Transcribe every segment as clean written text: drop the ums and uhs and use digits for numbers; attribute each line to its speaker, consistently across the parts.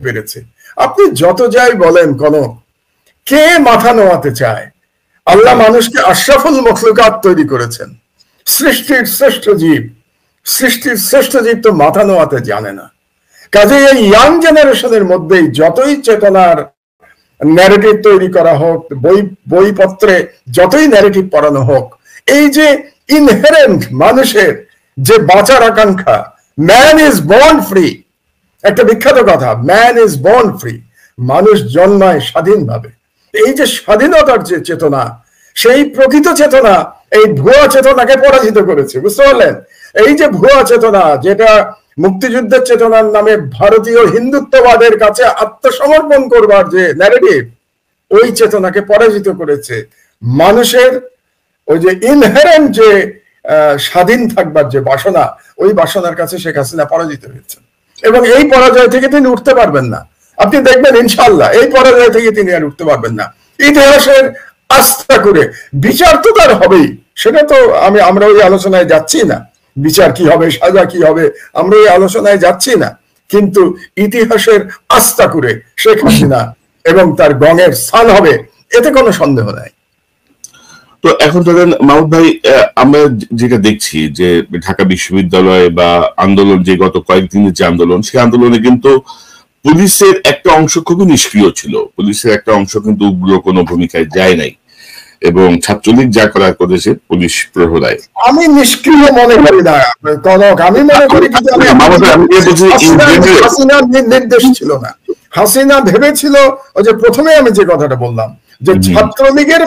Speaker 1: পেরেছে। আপনি যত যাই বলেন কোন, কে মাথা নোয়াতে চায়? আল্লাহ মানুষকে আশরাফুল মখলুকাত তৈরি করেছেন, সৃষ্টির শ্রেষ্ঠ জীব। সৃষ্টির শ্রেষ্ঠ জীব তো মাথা নোয়াতে জানে না। কাজে এই ইয়াং জেনারেশনের মধ্যেই যতই চেতনার ন্যারেটিভ তৈরি করা হোক, বইপত্রে যতই ন্যারেটিভ পড়ানো হোক, এই যে ইনহেরেন্ট মানুষের যে বাঁচার আকাঙ্ক্ষা, ম্যান ইজ বর্ন ফ্রি, একটা বিখ্যাত কথা, ম্যান ইজ বর্ন ফ্রি, মানুষ জন্মায় স্বাধীনভাবে। এই যে স্বাধীনতার যে চেতনা, সেই প্রকৃত চেতনা এই ভুয়া চেতনাকে পরাজিত করেছে, বুঝতে পারলেন? এই যে ভুয়া চেতনা, যেটা মুক্তিযুদ্ধের চেতনার নামে ভারতীয় হিন্দুত্ববাদের কাছে আত্মসমর্পণ করবার যে ন্যারেটিভ, ওই চেতনাকে পরাজিত করেছে। মানুষের ওই যে ইনহেরেন্ট যে স্বাধীন থাকবার যে বাসনা, ওই বাসনার কাছে শেখ হাসিনা পরাজিত হয়েছে, এবং এই পরাজয় থেকে তিনি উঠতে পারবেন না। আপনি দেখবেন ইনশাল্লাহ এই পরাজয় থেকে তিনি আর উঠতে পারবেন না। ইতিহাসের আস্থা করে বিচার তো তার হবেই, সেটা তো আমরা ওই আলোচনায় যাচ্ছি না, বিচার কি হবে, সাজা কি হবে, আমরা ওই আলোচনায় যাচ্ছি না। কিন্তু ইতিহাসের আস্থা করে শেখ হাসিনা এবং তার গঙের স্থান হবে, এতে কোনো সন্দেহ নাই।
Speaker 2: তো এখন ধরেন মাহমুদ ভাই, আমরা যেটা দেখছি যে ঢাকা বিশ্ববিদ্যালয় বা আন্দোলন, যে গত কয়েকদিনের যে আন্দোলন, সেই আন্দোলনে কিন্তু পুলিশের একটা অংশ খুবই নিষ্ক্রিয় ছিল, পুলিশের একটা অংশ কিন্তু উগ্র কোনো ভূমিকায় যায় নাই, এবং ছাত্রলীগ যা করার করেছে পুলিশ প্রহরায়।
Speaker 1: আমি নিষ্ক্রিয় মনে করি না কনক, আমি মনে করি হাসিনার নির্দেশ ছিল না। হাসিনা ভেবেছিল, ওই যে প্রথমে আমি যে কথাটা বললাম, যে ছাত্রলীগের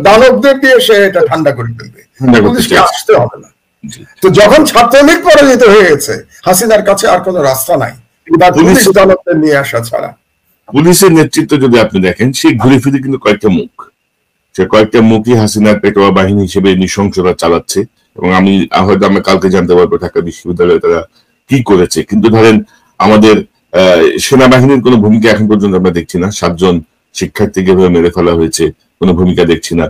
Speaker 1: দানবদের দিয়ে সে এটা ঠান্ডা করে ফেলবে, পুলিশকে আসতে হবে না। তো যখন ছাত্রলীগ পরাজিত হয়ে গেছে, হাসিনার কাছে আর কোনো রাস্তা নাই পুলিশ দানবদের নিয়ে আসা ছাড়া।
Speaker 2: পুলিশের নেতৃত্ব যদি আপনি দেখেন, সে ঘুরে ফিরে কিন্তু কয়েকটা মুখ, সে কয়েকটা মুখই হাসিনার পেটোয়া বাহিনী হিসেবে নৃশংসতা চালাচ্ছে, এবং হয়তো আমরা কালকে জানতে পারবো ঢাকা বিশ্ববিদ্যালয়ে তারা কি করেছে। কিন্তু ধরেন আমাদের সেনাবাহিনীর কোনো ভূমিকা এখন পর্যন্ত আমরা দেখছি না। 7 জন শিক্ষার্থীকে এভাবে মেরে ফেলা হয়েছে, কোনো ভূমিকা দেখছি না।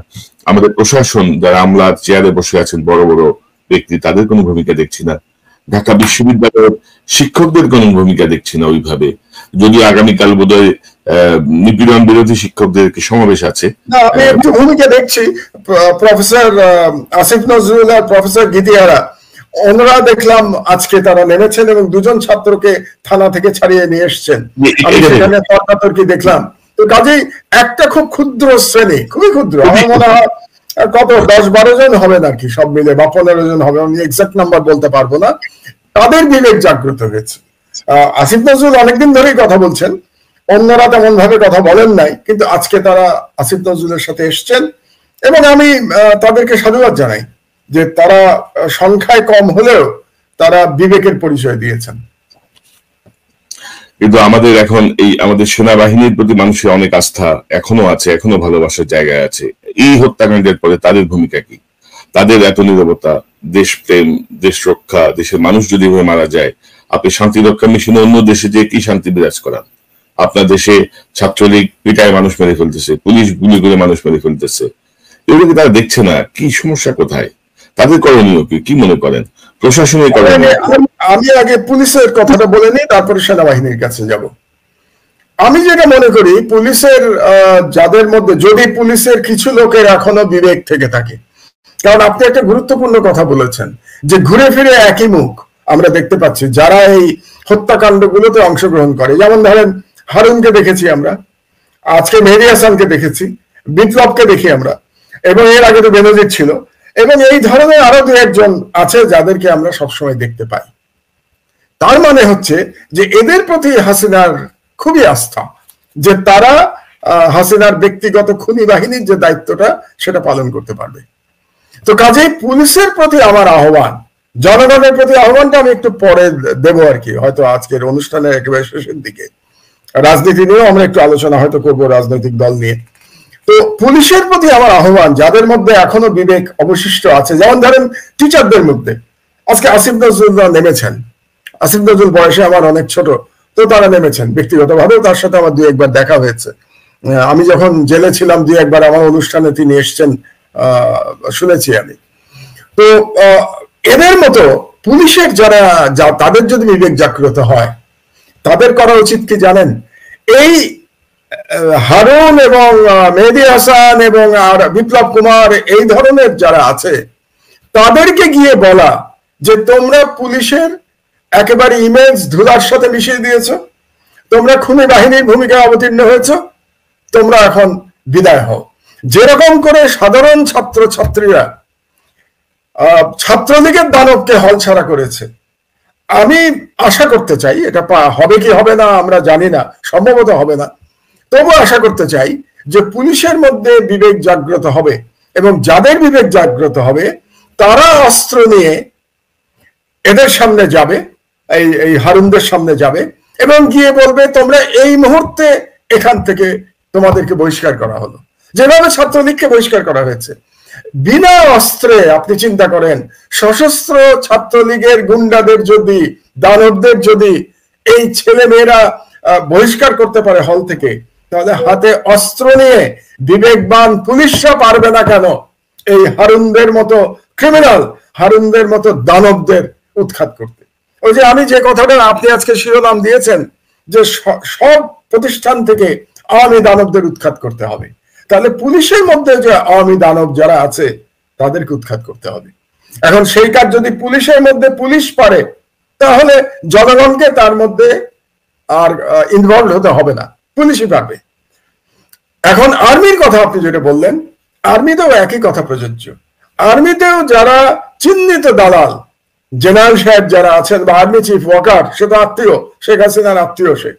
Speaker 2: আমাদের প্রশাসন, যারা আমলার চেয়ারে বসে আছেন বড় বড় ব্যক্তি, তাদের কোনো ভূমিকা দেখছি না। ঢাকা বিশ্ববিদ্যালয়ের শিক্ষকদের কোনো ভূমিকা দেখছি না ওইভাবে, যদিও আগামীকাল বোধহয় নিপীড়ন বিরোধী শিক্ষকদের সমাবেশ আছে।
Speaker 1: আমি একটু ভূমিকা দেখছি, প্রফেসর আসিফ নজরুল আর প্রফেসর গীতিহারা, ওনারা দেখলাম আজকে তারা নেমেছেন এবং 2 জন ছাত্রকে থানা থেকে ছাড়িয়ে নিয়ে এসছেন, আমি সেখানে তর্কাতর্কি দেখলাম। তো কাজেই একটা খুব ক্ষুদ্র শ্রেণী, খুবই ক্ষুদ্র, আমার মনে হয় কত 10-12 জন হবে নাকি সব মিলে, বা 15 জন হবে, আমি এক্সাক্ট নাম্বার বলতে পারবো না, তাদের বিবেক জাগ্রত হয়েছে। আসিফ নজরুল অনেকদিন ধরেই কথা বলছেন, অন্যরা তেমন ভাবে কথা বলেন নাই, কিন্তু আজকে তারা আসিফ নজরুলের সাথে এসছেন, এবং আমি তাদেরকে সাধুবাদ জানাই যে তারা সংখ্যায় কম হলেও তারা বিবেকের পরিচয় দিয়েছেন।
Speaker 2: কিন্তু আমাদের এখন আমাদের সেনাবাহিনীর প্রতি মানুষের অনেক আস্থা এখনো আছে, এখনো ভালোবাসার জায়গায় আছে। এই হত্যাকাণ্ডের পরে তাদের ভূমিকা কি, তাদের এত নীরবতা, দেশপ্রেম, দেশ রক্ষা, দেশের মানুষ যদি এভাবে মারা যায়, আপনি শান্তি রক্ষা মিশনে অন্য দেশে যে কি শান্তি বিরাজ করান? আপনার দেশে ছাত্রলীগ পিটায় মানুষ মেরে ফেলতেছে, পুলিশ গুলি করে মানুষ মেরে ফেলতেছে, এগুলো কি তারা দেখছে না? কি সমস্যা কোথায়? তাদের করণীয় কি মনে করেন? প্রশাসনের করণীয়?
Speaker 1: আমি আগে পুলিশের কথাটা বলে নিই, তারপরে সেনাবাহিনীর কাছে যাব। আমি যেটা মনে করি, পুলিশের যাদের মধ্যে, যদি পুলিশের কিছু লোকের এখনো বিবেক থেকে থাকে, কারণ আপনি একটা গুরুত্বপূর্ণ কথা বলেছেন যে ঘুরে ফিরে একই মুখ আমরা দেখতে পাচ্ছি যারা এই হত্যাকাণ্ডগুলোতে অংশগ্রহণ করে। যেমন ধরেন হারুনকে দেখেছি আমরা, আজকে মেহেদী হাসানকে দেখেছি, বিপ্লবকে দেখি আমরা, এবং এর আগে তো বেনজির ছিল, এবং এই ধরনের আরো 2-1 জন আছে যাদেরকে আমরা সবসময় দেখতে পাই। তার মানে হচ্ছে যে এদের প্রতি হাসিনার খুবই আস্থা, যে তারা হাসিনার ব্যক্তিগত খুনি বাহিনীর যে দায়িত্বটা সেটা পালন করতে পারবে। তো কাজেই পুলিশের প্রতি আমার আহ্বান, জনগণের প্রতি আহ্বানটা আমি একটু পরে দেব আর কি, হয়তো আজকের অনুষ্ঠানের একেবারে শেষের দিকে। রাজনীতি নিয়েও আমরা একটু আলোচনা হয়তো করবো, রাজনৈতিক দল নিয়ে। তো পুলিশের প্রতি আমার আহ্বান, যাদের মধ্যে এখনো বিবেক অবশিষ্ট আছে, যেমন ধরেন টিচারদের মধ্যে আজকে আসিফ নজরুল নেমেছেন। আসিফ নজরুল বয়সে আমার অনেক ছোট, তো তারা নেমেছেন, ব্যক্তিগতভাবেও তার সাথে আমার 2-1 বার দেখা হয়েছে। আমি যখন জেলে ছিলাম 2-1 বার আমার অনুষ্ঠানে তিনি এসছেন, শুনেছি আমি। তো এদের মতো পুলিশের যারা তাদের যদি বিবেক জাগ্রত হয়, তাদের করা উচিত কি জানেন? এই হারুন এবং মেহেদী হাসান এবং আর বিপ্লব কুমার এই ধরনের যারা আছে তাদেরকে গিয়ে বলা যে তোমরা পুলিশের একেবারে ইমেজ ধুলার সাথে মিশিয়ে দিয়েছো, তোমরা খুনি বাহিনীর ভূমিকায় অবতীর্ণ হয়েছ, তোমরা এখন বিদায় হও। যেরকম করে সাধারণ ছাত্র ছাত্রীরা ছাত্রলীগের দানবকে হলছাড়া করেছে, আমি আশা করতে চাই, এটা হবে কি হবে না আমরা জানি না, সম্ভবত হবে না, তবু আশা করতে চাই যে পুলিশের মধ্যে বিবেক জাগ্রত হবে এবং যাদের বিবেক জাগ্রত হবে তারা অস্ত্র নিয়ে এদের সামনে যাবে, এই হারুনদের সামনে যাবে এবং গিয়ে বলবে তোমরা এই মুহূর্তে এখান থেকে তোমাদেরকে বহিষ্কার করা হলো, যেভাবে ছাত্রলীগকে বহিষ্কার করা হয়েছে বিনা অস্ত্রে। আপনি চিন্তা করেন, সশস্ত্র ছাত্রলীগের গুন্ডাদের যদি, দানবদের যদি এই ছেলে মেয়েরা বহিষ্কার করতে পারে হল থেকে, তাহলে হাতে অস্ত্র নিয়ে বিবেকবান পুলিশরা পারবে না কেন এই হারুনদের মতো ক্রিমিনাল, হারুনদের মতো দানবদের উৎখাত করতে? ওই যে আমি যে কথাটা আপনি আজকে শিরোনাম দিয়েছেন যে সব প্রতিষ্ঠান থেকে আওয়ামী দানবদের উৎখাত করতে হবে, তাহলে পুলিশের মধ্যে যে আওয়ামী দানব যারা আছে তাদেরকে উৎখাত করতে হবে। এখন সেই কাজ যদি পুলিশের মধ্যে পুলিশ পারে, তাহলে জনগণকে তার মধ্যে আর ইনভলভ হতে হবে না, পুলিশই পারবে। এখন আর্মির কথা আপনি যেটা বললেন, আর্মিতেও একই কথা প্রযোজ্য। আর্মিতেও যারা চিহ্নিত দালাল, জেনারেল সাহেব যারা আছেন বা আর্মি চিফ ওয়াকার, সে তো আত্মীয়, শেখ হাসিনার আত্মীয় সে,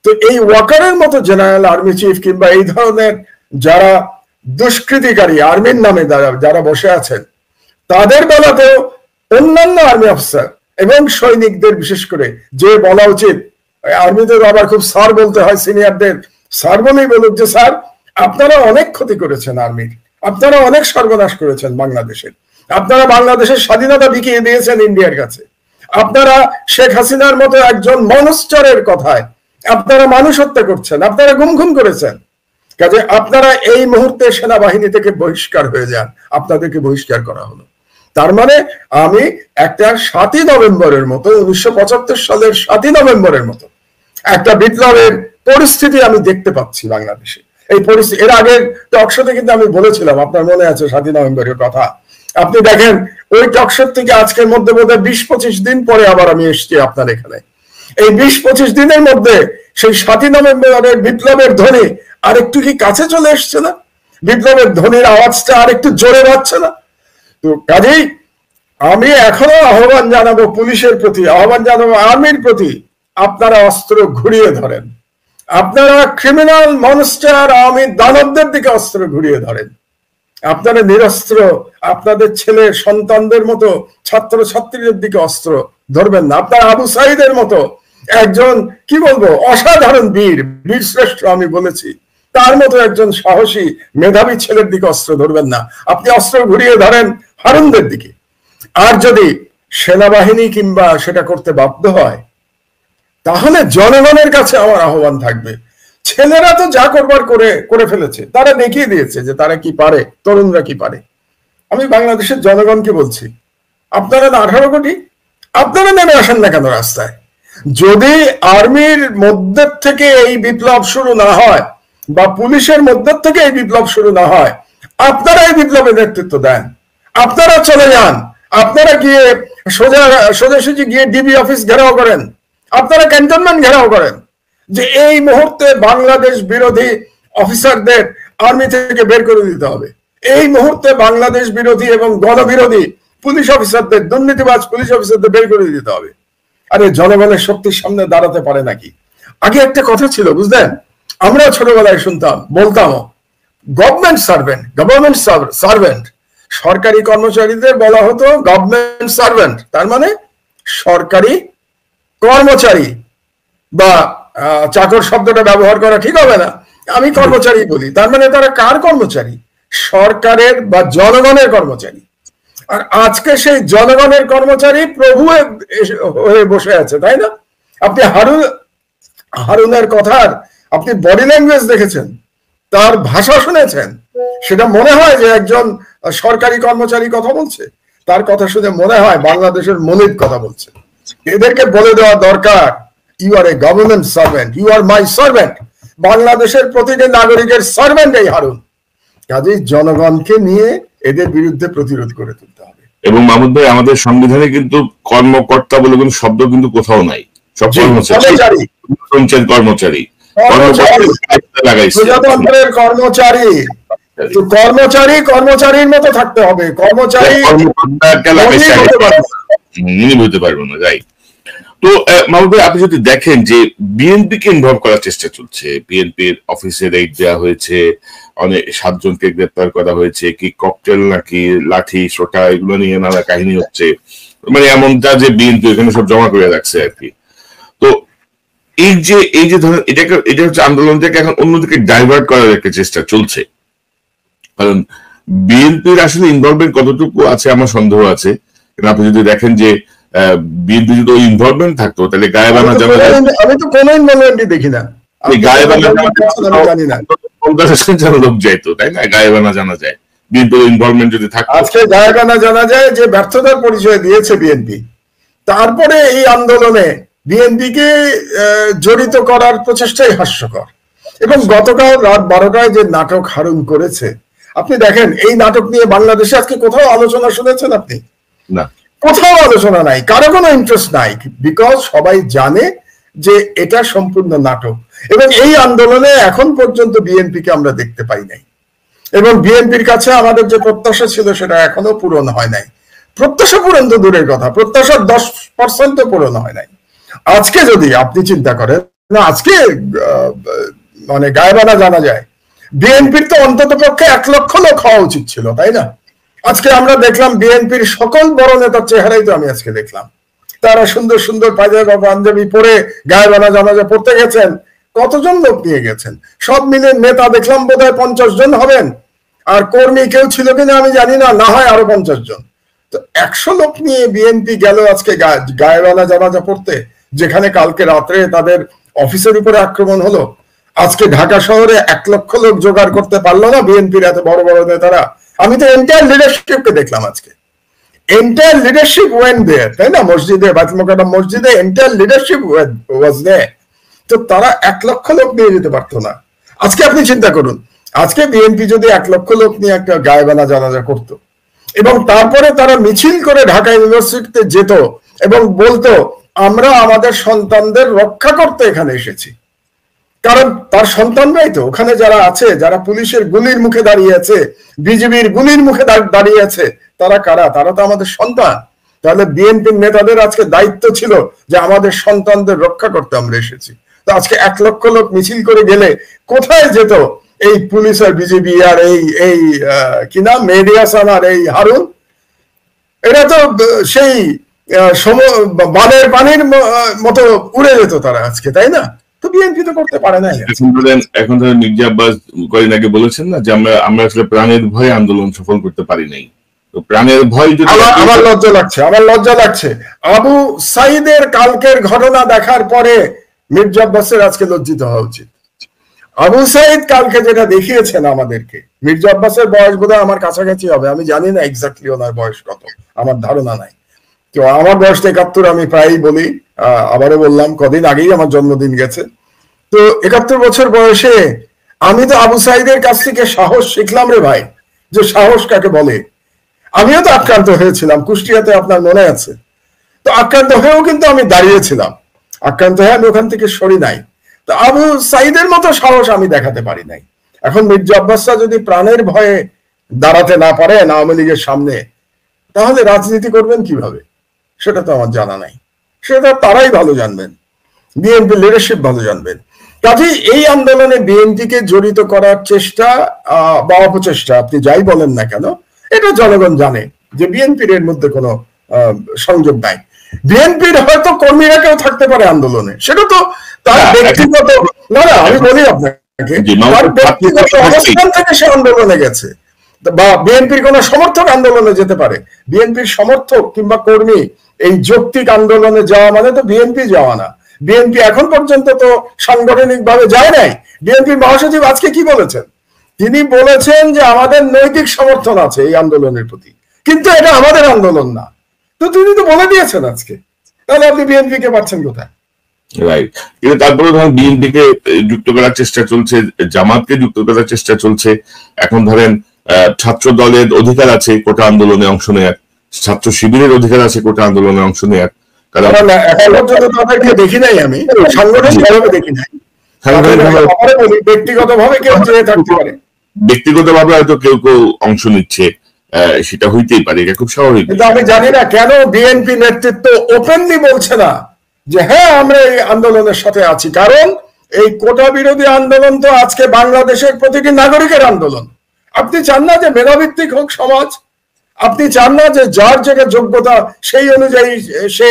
Speaker 1: তো এই ওয়াকারের মতো জেনারেল, আর্মি চিফ কিংবা এই ধরনের যারা দুষ্কৃতিকারী আর্মির নামে যারা বসে আছেন, তাদের বেলাতেও অন্যান্য আর্মি অফিসার এবং সৈনিকদের বিশেষ করে যে বলা উচিত, আর্মিতে আবার খুব স্যার বলতে হয়, সিনিয়রদের স্যার বলেই বলুক যে স্যার আপনারা অনেক ক্ষতি করেছেন আর্মির, আপনারা অনেক সর্বনাশ করেছেন বাংলাদেশের, আপনারা বাংলাদেশের স্বাধীনতা বিকিয়ে দিয়েছেন ইন্ডিয়ার কাছে, আপনারা শেখ হাসিনার মতো একজন মনস্চরের কথায় আপনারা মানুষ হত্যা করছেন, আপনারা গুম করেছেন, কাজে আপনারা এই মুহূর্তে সেনাবাহিনী থেকে বহিষ্কার হয়ে যান। আপনাদেরকে বহিষ্কার করা হলো। তার মানে আমি একটা 7ই নভেম্বরের মতো, 1975 সালের 7ই নভেম্বরের মতো একটা বিপ্লবের পরিস্থিতি আমি দেখতে পাচ্ছি বাংলাদেশে। এই পরিস্থিতি এর আগের টকশোতে কিন্তু আমি বলেছিলাম, আপনার মনে আছে 7ই নভেম্বরের কথা। আপনি দেখেন ওই টকশো থেকে আজকের মধ্যে বোধহয় 20-25 দিন পরে আবার আমি এসেছি আপনার এখানে। এই 20-25 দিনের মধ্যে সেই 7ই নভেম্বরের বিপ্লবের ধ্বনি আরেকটু কি কাছে চলে এসছে না? বিপ্লবের ধ্বনির আওয়াজটা আরেকটু জোরে বাজছে না? তো কাজেই আমি এখনো আহ্বান জানাবো পুলিশের প্রতি, আহ্বান জানাবো আর্মির প্রতি, আপনারা অস্ত্র ঘুরিয়ে ধরেন, আপনারা ক্রিমিনাল মনস্টার আওয়ামী দানবদের দিকে অস্ত্র ঘুরিয়ে ধরেন। আপনারা নিরস্ত্র আপনাদের ছেলে সন্তানদের মতো ছাত্র ছাত্রীদের দিকে অস্ত্র ধরবেন না। আপনারা আবু সাইদের মতো একজন কি বলবো অসাধারণ বীর শ্রেষ্ঠ আমি বলেছি, তার মতো একজন সাহসী মেধাবী ছেলের দিকে অস্ত্র ধরবেন না। আপনি অস্ত্র ঘুরিয়ে ধরেন হারুনদের দিকে। আর যদি সেনাবাহিনী কিংবা সেটা করতে বাধ্য হয়, তাহলে জনগণের কাছে আমার আহ্বান থাকবে, ছেলেরা তো যা করবার করে ফেলেছে, তারা দেখিয়ে দিয়েছে যে তারা কি পারে, তরুণরা কি পারে। আমি বাংলাদেশের জনগণকে বলছি, আপনারা 18 কোটি, আপনারা নেমে আসেন না কেন রাস্তায়? যদি আর্মির মধ্যে থেকে এই বিপ্লব শুরু না হয় বা পুলিশের মধ্যে থেকে এই বিপ্লব শুরু না হয়, আপনারা এই বিপ্লবের নেতৃত্ব দেন, আপনারা চলে যান, আপনারা গিয়ে সোজাসুজি গিয়ে ডিবি অফিস ঘেরাও করেন, আপনারা ক্যান্টনমেন্ট ঘেরাও করেন, যে এই মুহূর্তে বাংলাদেশ বিরোধী অফিসারদের আর্মি থেকে বের করে দিতে হবে, এই মুহূর্তে বাংলাদেশ বিরোধী এবং গণবিরোধী পুলিশ অফিসারদের, দুর্নীতিবাজ পুলিশ অফিসারদের বের করে দিতে হবে। আরে জনগণের শক্তির সামনে দাঁড়াতে পারে নাকি? আগে একটা কথা ছিল বুঝলেন, আমরা ছোটবেলায় শুনতাম, বলতাম গভর্নমেন্ট সার্ভেন্ট, সরকারি কর্মচারীদের বলা হতো গভর্নমেন্ট সার্ভেন্ট, তার মানে সরকারি কর্মচারী, বা চাকর শব্দটা ব্যবহার করা ঠিক হবে না, আমি কর্মচারী বলি, তার মানে তারা কার কর্মচারী? সরকারের বা জনগণের কর্মচারী। আর আজকে সেই জনগণের কর্মচারী প্রভু হয়ে বসে আছে, তাই না? আপনি হারুনের কথার আপনি বডি ল্যাঙ্গুয়েজ দেখেছেন, তার ভাষা শুনেছেন, সেটা মনে হয় যে একজন সরকারি কর্মচারী কথা বলছে, তার কথা শুনে মনে হয় বাংলাদেশের মনিব কথা বলছে। এদেরকে বলে দেওয়া দরকার, you are a government servant, you are my servant. বাংলাদেশের প্রতিটি নাগরিকের সার্ভেন্ট এই হারুন। কাজেই জনগণকে নিয়ে এদের বিরুদ্ধে প্রতিরোধ করে তুলতে হবে।
Speaker 2: এবং মাহমুদ ভাই, আমাদের সংবিধানে কিন্তু কর্মকর্তা বলে কোন শব্দ কিন্তু কোথাও নাই। সব কর্মচারী, কর্মচারী,
Speaker 1: প্রজাতন্ত্রের কর্মচারী, কর্মচারীর মতো থাকতে হবে। কর্মচারী
Speaker 2: হতে পারবো না, রাইট। তো মাহমুদ ভাই, আপনি যদি দেখেন যে বিএনপি কে ইনভলভ করার চেষ্টা চলছে, বিএনপির অফিসে রেড দেওয়া হয়েছে, অনেক 7 জনকে গ্রেপ্তার করা হয়েছে, কি ককটেল নাকি লাঠি সোটা এগুলো নিয়ে নানা কাহিনী হচ্ছে, মানে এমনটা যে বিএনপি এখানে সব জমা করে রাখছে আর কি। তো এই যে ধরেন এটা হচ্ছে আন্দোলনটাকে এখন অন্যদিকে ডাইভার্ট করার একটা চেষ্টা চলছে। কারণ বিএনপির আসলে ইনভলভমেন্ট কতটুকু আছে আমার সন্দেহ আছে। আপনি যদি দেখেন যে বিএনপি যদি ইনভলভমেন্ট থাকতো তাহলে গায়েবানা জানা,
Speaker 1: আমি তো কোনো ইনভলভমেন্টই দেখি না,
Speaker 2: গায়েবানা লোক যাইতো, তাই না? গায়েবানা জানা যায় বিএনপির ইনভলভমেন্ট যদি থাকতো।
Speaker 1: আজকে গায়েবানা জানা যায় যে ব্যর্থতার পরিচয় দিয়েছে বিএনপি। তারপরে এই আন্দোলনে বিএনপিকে জড়িত করার প্রচেষ্টাই হাস্যকর। এবং গতকাল রাত 12টায় যে নাটক হারুন করেছে, আপনি দেখেন এই নাটক নিয়ে বাংলাদেশে আজকে কোথাও আলোচনা শুনেছেন আপনি? না, কোথাও আলোচনা নাই, কারো কোনো ইন্টারেস্ট নাই, বিকজ সবাই জানে যে এটা সম্পূর্ণ নাটক। এবং এই আন্দোলনে এখন পর্যন্ত বিএনপিকে আমরা দেখতে পাই নাই, এবং বিএনপির কাছে আমাদের যে প্রত্যাশা ছিল সেটা এখনো পূরণ হয় নাই। প্রত্যাশা পূরণ তো দূরের কথা, প্রত্যাশার 10% পূরণ হয় নাই। আজকে যদি আপনি চিন্তা করেন না, আজকে মানে গায়েবানা জানা যায়, বিএনপির তো অন্তত পক্ষে 1 লক্ষ লোক হওয়া উচিত ছিল, তাই না? আজকে আমরা দেখলাম বিএনপির সকল বড় নেতার চেহারাই তো আমি আজকে দেখলাম, তারা সুন্দর সুন্দর পায়জামা পাঞ্জাবি পরে গায়েবানা জানাজা পড়তে গেছেন। কতজন লোক নিয়ে গেছেন? সব মিলে নেতা দেখলাম বোধহয় 50 জন হবেন, আর কর্মী কেউ ছিল কিনা আমি জানি না, না হয় আরো 50 জন। তো 100 লোক নিয়ে বিএনপি গেল আজকে গায়েবানা জানাজা পড়তে, যেখানে কালকে রাত্রে তাদের অফিসের উপরে আক্রমণ হলো। আজকে ঢাকা শহরে 1 লক্ষ লোক জোগাড় করতে পারলো না বিএনপির এত বড় বড় নেতারা। আমি তো এন্টায়ার লিডারশিপকে দেখলাম আজকে, এন্টায়ার লিডারশিপ ওয়েন্ট দেয়ার, তাই না? মসজিদে, বাইতুল মুকাররম মসজিদে এন্টায়ার লিডারশিপ ওয়াজ দেয়ার। তো তারা 1 লক্ষ লোক নিয়ে যেতে পারতো না। আজকে আপনি চিন্তা করুন, আজকে বিএনপি যদি 1 লক্ষ লোক নিয়ে একটা গায়েবানা জানাজা করতো, এবং তারপরে তারা মিছিল করে ঢাকা ইউনিভার্সিটিতে যেত এবং বলতো আমরা আমাদের সন্তানদের রক্ষা করতে এখানে এসেছি। কারণ তার সন্তানরাই তো ওখানে যারা আছে, যারা পুলিশের গুলির মুখে দাঁড়িয়ে আছে, বিজেপির গুলির মুখে দাঁড়িয়ে আছে, তারা কারা? তারা তো আমাদের সন্তান। তাহলে বিএনপির নেতাদের আজকে দায়িত্ব ছিল যে আমাদের সন্তানদের রক্ষা করতে আমরা এসেছি। তো আজকে 1 লক্ষ লোক মিছিল করে গেলে কোথায় যেত এই পুলিশ আর বিজেপি আর এই কি নাম মেহেদী হাসান আর এই হারুন? এটা তো সেই বানের পানির মতো উড়ে যেত তারা আজকে, তাই না? তো বিএনপি তো করতে পারে না।
Speaker 2: এখন ধরেন মির্জা আব্বাস কয়েকদিন আগে বলেছেন না যে আমরা আসলে প্রাণের ভয়ে আন্দোলন সফল করতে পারি নাই। তো প্রাণের ভয় যদি,
Speaker 1: আমার লজ্জা লাগছে আবু সাইদের কালকের ঘটনা দেখার পরে মির্জা আব্বাসের আজকে লজ্জিত হওয়া উচিত। আবু সাইদ কালকে যেটা দেখিয়েছেন আমাদেরকে, মির্জা আব্বাসের বয়স বোধহয় আমার কাছাকাছি হবে, আমি জানি না এক্স্যাক্টলি ওনার বয়স কত, আমার ধারণা নাই। তো আমার বয়স 71, আমি প্রায়ই বলি, আবারও বললাম, কদিন আগেই আমার জন্মদিন গেছে। তো 71 বছর বয়সে আমি তো আবু সাইদের কাছ থেকে সাহস শিখলাম রে ভাই, যে সাহস কাকে বলে। আমিও তো আক্রান্ত হয়েছিলাম কুষ্টিয়াতে, আপনার মনে আছে? তো আক্রান্ত হয়েও কিন্তু আমি দাঁড়িয়েছিলাম, আক্রান্ত হয়ে আমি ওখান থেকে সরি নাই। তো আবু সাইদের মতো সাহস আমি দেখাতে পারি নাই। এখন মির্জা আব্বাসরা যদি প্রাণের ভয়ে দাঁড়াতে না পারেন আওয়ামী লীগের সামনে, তাহলে রাজনীতি করবেন কিভাবে সেটা তো আমার জানা নাই, সেটা তারাই ভালো জানবেন, বিএনপি লিডারশিপ ভালো জানবেন। কাজেই এই আন্দোলনে বিএনপিকে জড়িত করার চেষ্টা বা অপচেষ্টা, আপনি যাই বলেন না কেন, এটা জনগণ জানে যে বিএনপির এর মধ্যে কোনো সংযোগ নাই। বিএনপির হয়তো কর্মীরা কেউ থাকতে পারে আন্দোলনে, সেটা তো তার ব্যক্তিগত, না আমি বলি আপনাকে, তার ব্যক্তিগত অবস্থান থেকে সে আন্দোলনে গেছে, বা বিএনপির কোন সমর্থক আন্দোলনে যেতে পারে। বিএনপির সমর্থক কিংবা কর্মী এই যৌক্তিক আন্দোলনে যাওয়া মানে তো বিএনপি যাওয়া না। বিএনপি এখন পর্যন্ত তো সাংগঠনিক ভাবে যায় নাই। বিএনপির মহাসচিব আজকে কি বলেছেন? তিনি বলেছেন যে আমাদের নৈতিক সমর্থন আছে এই আন্দোলনের প্রতি, কিন্তু এটা আমাদের আন্দোলন না। তো তিনি তো বলে দিয়েছেন আজকে, তাহলে আপনি বিএনপি কে পাচ্ছেন কোথায়?
Speaker 2: রাইট, কিন্তু তারপরে ধরেন বিএনপিকে যুক্ত করার চেষ্টা চলছে, জামাতকে যুক্ত করার চেষ্টা চলছে। এখন ধরেন ছাত্র দলের অধিকার আছে কোটা আন্দোলনে অংশ নেয়ার, ছাত্র শিবিরের অধিকার আছে কোটা আন্দোলনে অংশ নেয়ার। কারণ
Speaker 1: এখন পর্যন্ত তাদেরকে দেখি নাই, আমি সাংগঠনিকভাবে দেখি নাই, ব্যক্তিগতভাবে কেউ চেয়ে থাকতে পারে,
Speaker 2: ব্যক্তিগতভাবে হয়তো কেউ কেউ অংশ নিচ্ছে, সেটা হইতেই পারে, এটা খুব স্বাভাবিক।
Speaker 1: কিন্তু আমি জানি না কেন বিএনপি নেতৃত্ব ওপেনলি বলছে না যে হ্যাঁ আমরা এই আন্দোলনের সাথে আছি। কারণ এই কোটা বিরোধী আন্দোলন তো আজকে বাংলাদেশের প্রতিটি নাগরিকের আন্দোলন। আপনি চান না যে মেধাভিত্তিক হোক সমাজ, আপনি চান না যে যার যেটা যোগ্যতা সেই অনুযায়ী সে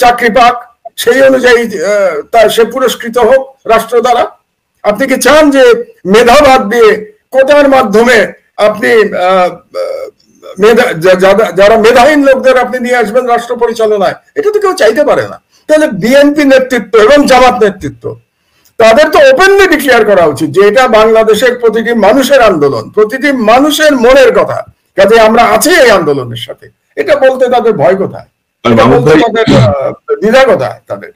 Speaker 1: চাকরি পাক, সেই অনুযায়ী সে পুরস্কৃত হোক রাষ্ট্র দ্বারা? আপনি কি চান যে মেধা বাদ দিয়ে কোটার মাধ্যমে আপনি যারা মেধাহীন লোকদের আপনি নিয়ে আসবেন রাষ্ট্র পরিচালনায়? এটা তো কেউ চাইতে পারে না। তাহলে বিএনপি নেতৃত্ব এবং জামাত নেতৃত্ব তাদের তো ওপেনলি ডিক্লেয়ার করা উচিত যে এটা বাংলাদেশের প্রতিটি মানুষের আন্দোলন, প্রতিটি মানুষের মনের কথা, কাজে আমরা আছি এই আন্দোলনের সাথে। এটা বলতে তাদের ভয় কোথায়, দ্বিধা কোথায় তাদের?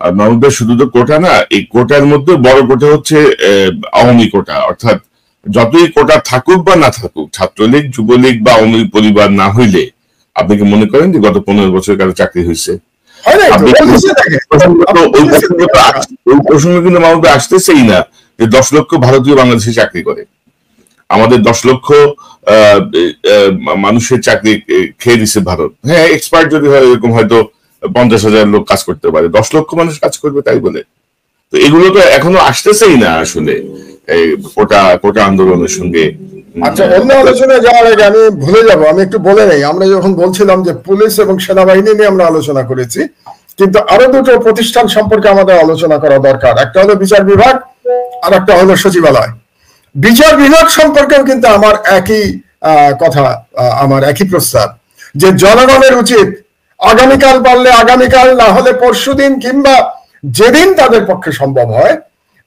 Speaker 2: আর মাহমুদ ভাই, শুধু তো কোটা না, এই কোটার মধ্যে বড় কোটা হচ্ছে আওয়ামী কোটা। অর্থাৎ যতই কোটা থাকুক বা না থাকুক, ছাত্রলীগ, যুবলীগ বা আওয়ামী পরিবার না হইলে আপনি কি মনে করেন যে গত 15 বছর কারো চাকরি হয়েছে? ওই প্রসঙ্গ কিন্তু মাহমুদ ভাই আসতেছেই না যে 10 লক্ষ ভারতীয় বাংলাদেশে চাকরি করে। আমাদের 10 লক্ষ মানুষের চাকরি খেয়ে দিচ্ছে ভারত। হ্যাঁ, এক্সপার্ট যদি হয় এরকম হয়তো 50,000 লোক কাজ করতে পারে, 10 লক্ষ মানুষ কাজ করবে তাই বলে? তো এগুলো তো এখনো আসতেছেই না আসলে এই কোটা আন্দোলনের সঙ্গে।
Speaker 1: আচ্ছা, অন্য আলোচনায় যাওয়ার আগে আমি ভুলে যাব, আমি একটু বলে নেই। আমরা যখন বলছিলাম যে পুলিশ এবং সেনাবাহিনী নিয়ে আমরা আলোচনা করেছি, কিন্তু আরো দুটো প্রতিষ্ঠান সম্পর্কে আমাদের আলোচনা করা দরকার। একটা হলো বিচার বিভাগ, আর একটা হলো সচিবালয়। বিচার বিভাগ সম্পর্কেও কিন্তু আমার একই কথা, আমার একই প্রস্তাব যে জনগণের উচিত আগামীকাল পারলে আগামীকাল, না হলে পরশুদিন, কিংবা যেদিন তাদের পক্ষে সম্ভব হয়,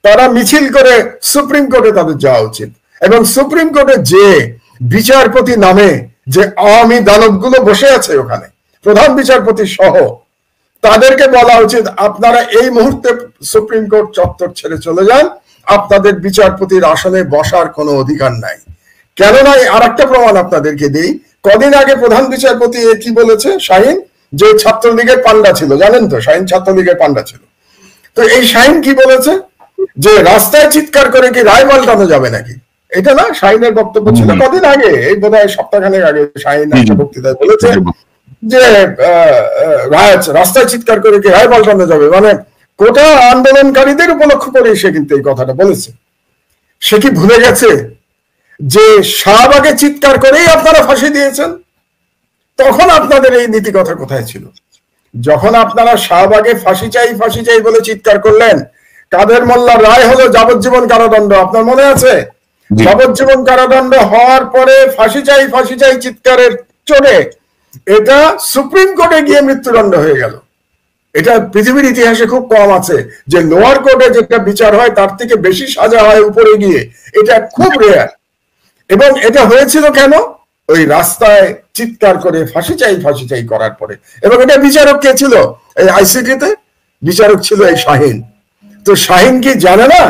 Speaker 1: তারা মিছিল করে সুপ্রিম কোর্টে তাদের যাওয়া উচিত। এবং সুপ্রিম কোর্টে যে বিচারপতি নামে যে আওয়ামী দানবগুলো বসে আছে ওখানে, প্রধান বিচারপতি সহ, তাদেরকে বলা উচিত আপনারা এই মুহূর্তে সুপ্রিম কোর্ট চত্বর ছেড়ে চলে যান, আপনাদের বিচারপতির আসনে বসার কোনো অধিকার নাই। কেন নাই? আর একটা প্রমাণ আপনাদেরকে দিই। কদিন আগে প্রধান বিচারপতি কি বলেছে? শাহিন যে ছাত্রলীগের পান্ডা ছিল, জানেন তো, শাহিন ছাত্রলীগের পান্ডা ছিল। তো এই শাহিন কি বলেছে? যে রাস্তায় চিৎকার করে কি রায় পাল্টানো যাবে নাকি? এটা না শাহিনের বক্তব্য ছিল কদিন আগে, এই বোধহয় সপ্তাহখানেক আগে শাহিন একটা বক্তৃতায় বলেছে যে রাস্তায় চিৎকার করে কি রায় পাল্টানো যাবে, মানে কোটা আন্দোলনকারীদের উপলক্ষ করে সে কিন্তু এই কথাটা বলেছে। সে কি ভুলে গেছে যে শাহবাগে চিৎকার করেই আপনারা ফাঁসি দিয়েছেন? তখন আপনাদের এই নীতি কথা কোথায় ছিল? যখন আপনারা শাহবাগে ফাঁসি চাই বলে চিৎকার করলেন, কাদের মোল্লার রায় হলো যাবজ্জীবন কারাদণ্ড, আপনার মনে আছে? যাবজ্জীবন কারাদণ্ড হওয়ার পরে ফাঁসি চাই চিৎকারের চোটে এটা সুপ্রিম কোর্টে গিয়ে মৃত্যুদণ্ড হয়ে গেল। এটা পৃথিবীর ইতিহাসে খুব কম আছে যে লোয়ার কোর্টে যেটা বিচার হয় তার থেকে বেশি সাজা হয় উপরে গিয়ে, এটা খুব রেয়ার। এবং এটা হয়েছিল কেন? ওই রাস্তায় চিৎকার করে ফাঁসি চাই করার পরে। এবং এটা বিচারক কে ছিল? এই আইসিটিতে বিচারক ছিল এই শাহিন। তো শাহিন কি জানে না?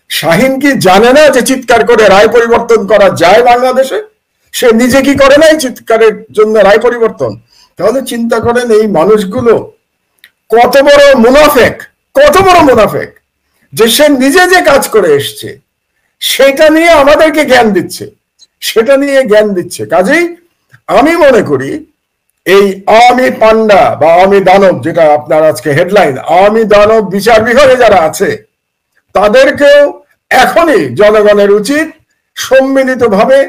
Speaker 1: শাহিন কি জানে না যে চিৎকার করে রায় পরিবর্তন করা যায় বাংলাদেশে? সে নিজে কি করে নাই চিৎকারের জন্য রায় পরিবর্তন? তাহলে চিন্তা করেন এই মানুষগুলো কত বড় মুনাফেক, যে সে নিজে যে কাজ করে এসছে সেটা নিয়ে আমাদেরকে জ্ঞান দিচ্ছে, কাজেই আমি মনে করি এই আওয়ামী পান্ডা বা আওয়ামী দানব, যেটা আপনার আজকে হেডলাইন, আওয়ামী দানব বিচার বিভাগে যারা আছে, তাদেরকেও এখনই জনগণের উচিত সম্মিলিতভাবে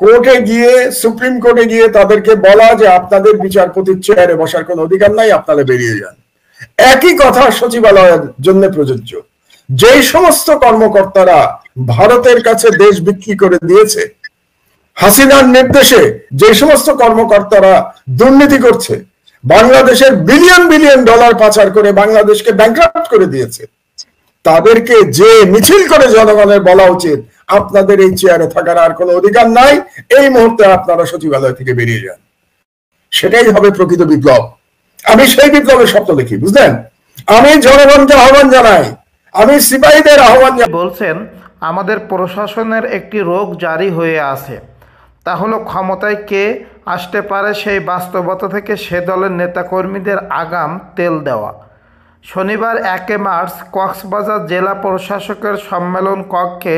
Speaker 1: কোর্টে গিয়ে, সুপ্রিম কোর্টে গিয়ে তাদেরকে বলা যে আপনাদের বিচারপতির চেয়ারে বসার কোনো অধিকার নাই, আপনারা বেরিয়ে যান। একই কথা সচিবালয়ের জন্য প্রযোজ্য। যেই সমস্ত কর্মকর্তারা ভারতের কাছে দেশ বিক্রি করে দিয়েছে, হাসিনার নির্দেশে যে সমস্ত কর্মকর্তারা দুর্নীতি করছে, বাংলাদেশের বিলিয়ন ডলার পাচার করে বাংলাদেশকে ব্যাংকরাপ্ট করে দিয়েছে, তাদেরকে যে মিছিল করে জনগণের বলা উচিত আপনাদের এই চেয়ারে থাকার আর কোনো অধিকার নাই, এই মুহূর্তে আপনারা সচিবালয় থেকে বেরিয়ে যান। সেটাই হবে প্রকৃত বিপ্লব। আমি সেই বিপ্লবের স্বপ্ন দেখি, বুঝলেন? আমি জনগণকে আহ্বান জানাই, আমি সিপাহীদের আহ্বান
Speaker 3: বলছেন আমাদের প্রশাসনের একটি রোগ জারি হয়ে আছে, তা হলো ক্ষমতায় কে আসতে পারে সেই বাস্তবতা থেকে সে দলের নেতাকর্মীদের আগাম তেল দেওয়া। শনিবার 1 মার্চ কক্সবাজার জেলা প্রশাসকের সম্মেলন কক্ষে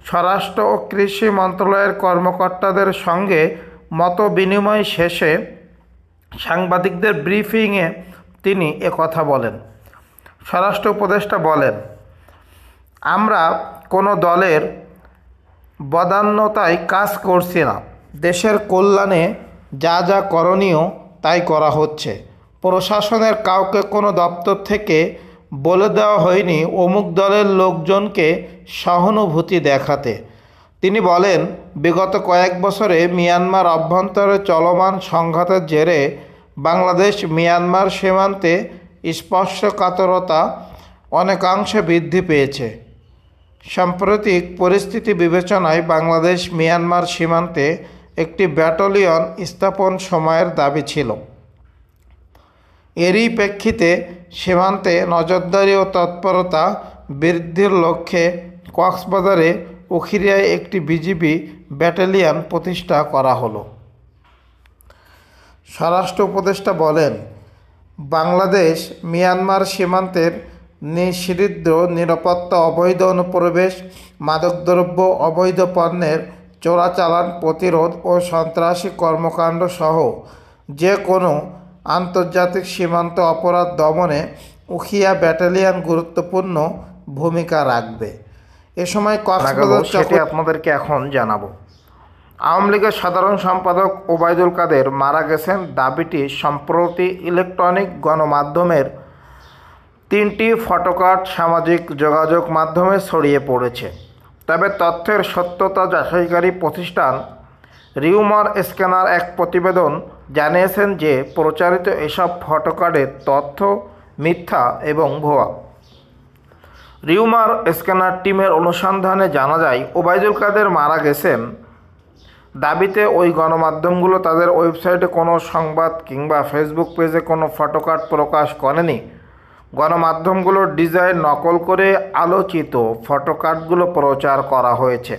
Speaker 3: স্বরাষ্ট্র ও কৃষি মন্ত্রণালয়ের কর্মকর্তাদের সঙ্গে মত বিনিময় শেষে সাংবাদিকদের ব্রিফিংয়ে তিনি একথা বলেন। স্বরাষ্ট্র উপদেষ্টা বলেন, আমরা কোনো দলের বদান্যতায় কাজ করছি না, দেশের কল্যাণে যা যা করণীয় তাই করা হচ্ছে। প্রশাসনের কাউকে কোনো দপ্তর থেকে বলে দেওয়া হয়নি অমুক দলের লোকজনকে সহানুভূতি দেখাতে। তিনি বলেন, বিগত কয়েক বছরে মিয়ানমার অভ্যন্তরে চলমান সংঘাতের জেরে বাংলাদেশ মিয়ানমার সীমান্তে স্পর্শকাতরতা অনেকাংশে বৃদ্ধি পেয়েছে। সাম্প্রতিক পরিস্থিতি বিবেচনায় বাংলাদেশ মিয়ানমার সীমান্তে একটি ব্যাটালিয়ন স্থাপন সময়ের দাবি ছিল। এরই প্রেক্ষিতে সীমান্তে নজরদারি ও তৎপরতা বৃদ্ধির লক্ষ্যে কক্সবাজারে উখিরিয়ায় একটি বিজিবি ব্যাটালিয়ন প্রতিষ্ঠা করা হলো। স্বরাষ্ট্র উপদেষ্টা বলেন, বাংলাদেশ মিয়ানমার সীমান্তের নিষিদ্ধ নিরাপত্তা, অবৈধ অনুপ্রবেশ, মাদকদ্রব্য, অবৈধ পণ্যের চোরাচালান প্রতিরোধ ও সন্ত্রাসী কর্মকাণ্ড সহ যে কোনো আন্তর্জাতিক সীমান্ত অপরাধ দমনে উখিয়া ব্যাটালিয়ন গুরুত্বপূর্ণ ভূমিকা রাখবে। এ সময় কক্সবাজার আপনাদেরকে এখন জানাবো। আওয়ামী লীগের সাধারণ সম্পাদক ওবায়দুল কাদের মারা গেছেন দাবিটি সম্প্রতি ইলেকট্রনিক গণমাধ্যমের 3টি ফটোকার্ড সামাজিক যোগাযোগ মাধ্যমে ছড়িয়ে পড়েছে। তবে তথ্যের সত্যতা যাচাইকারী প্রতিষ্ঠান রিউমার স্ক্যানার এক প্রতিবেদন জানিয়েছেন যে প্রচারিত এসব ফটোকার্ডের তথ্য মিথ্যা এবং ভুয়া। রিউমার স্ক্যানার টিমের অনুসন্ধানে জানা যায়, ওবায়দুল কাদের মারা গেছেন দাবিতে ওই গণমাধ্যমগুলো তাদের ওয়েবসাইটে কোনো সংবাদ কিংবা ফেসবুক পেজে কোনো ফটোকার্ড প্রকাশ করেনি। গণমাধ্যমগুলোর ডিজাইন নকল করে আলোচিত ফটোকার্ডগুলো প্রচার করা হয়েছে।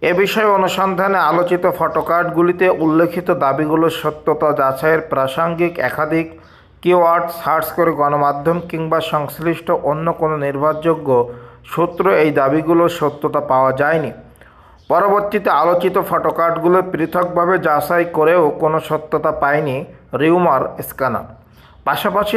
Speaker 3: এ বিষয়ে অনুসন্ধানে আলোচিত ফটোকার্ডগুলিতে উল্লেখিত দাবিগুলোর সত্যতা যাচাইয়ের প্রাসঙ্গিক একাধিক কিওয়ার্ড সার্চ করে গণমাধ্যম কিংবা সংশ্লিষ্ট অন্য কোনো নির্ভরযোগ্য সূত্র এই দাবিগুলোর সত্যতা পাওয়া যায়নি। পরবর্তীতে আলোচিত ফটোকার্ডগুলো পৃথকভাবে যাচাই করেও কোনো সত্যতা পায়নি রিউমার স্ক্যানার। পাশাপাশি